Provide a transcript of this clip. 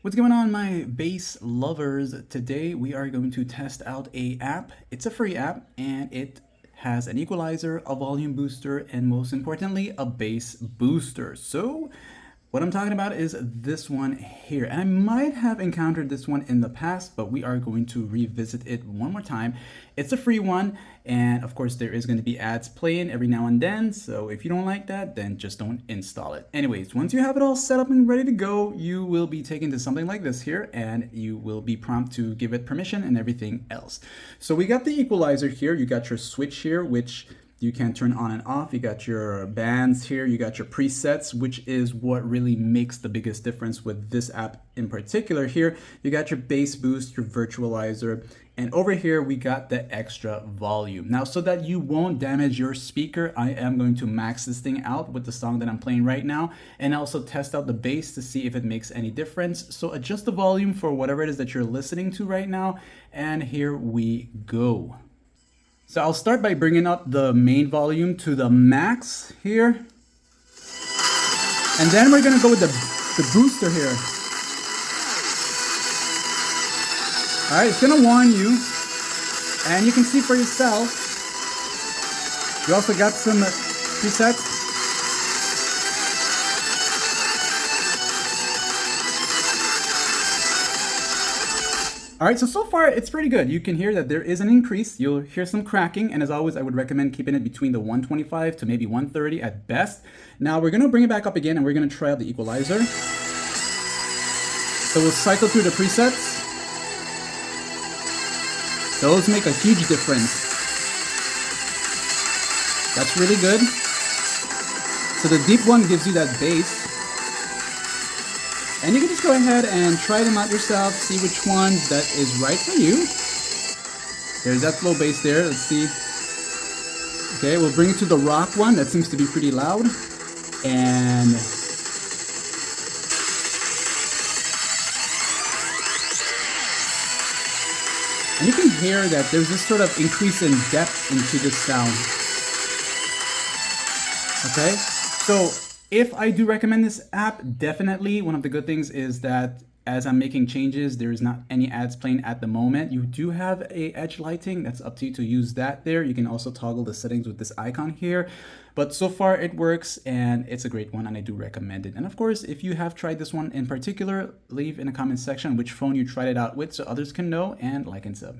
What's going on, my bass lovers? Today we are going to test out a app. It's a free app and it has an equalizer, a volume booster, and most importantly, a bass booster. So what I'm talking about is this one here. And I might have encountered this one in the past, but we are going to revisit it one more time. It's a free one, and of course there is going to be ads playing every now and then, so if you don't like that, then just don't install it. Anyways, once you have it all set up and ready to go, you will be taken to something like this here, and you will be prompted to give it permission and everything else. So we got the equalizer here, you got your switch here, which you can turn on and off. You got your bands here, you got your presets, which is what really makes the biggest difference with this app in particular here. You got your bass boost, your virtualizer, and over here we got the extra volume. Now, so that you won't damage your speaker, I am going to max this thing out with the song that I'm playing right now, and also test out the bass to see if it makes any difference. So adjust the volume for whatever it is that you're listening to right now, and here we go. So I'll start by bringing up the main volume to the max here. And then we're gonna go with the booster here. All right, it's gonna warn you, and you can see for yourself. You also got some presets. All right, so far it's pretty good. You can hear that there is an increase. You'll hear some cracking, and as always, I would recommend keeping it between the 125 to maybe 130 at best. Now we're gonna bring it back up again, and we're gonna try out the equalizer. So we'll cycle through the presets. Those make a huge difference. That's really good. So the deep one gives you that bass. And you can just go ahead and try them out yourself, see which ones that is right for you. There's that slow bass there, let's see. Okay, we'll bring it to the rock one, that seems to be pretty loud. And you can hear that there's this sort of increase in depth into this sound. Okay, so if I do recommend this app, definitely one of the good things is that as I'm making changes, there is not any ads playing at the moment. You do have a edge lighting. That's up to you to use that there. You can also toggle the settings with this icon here. But so far it works, and it's a great one, and I do recommend it. And of course, if you have tried this one in particular, leave in the comment section which phone you tried it out with so others can know, and like and sub.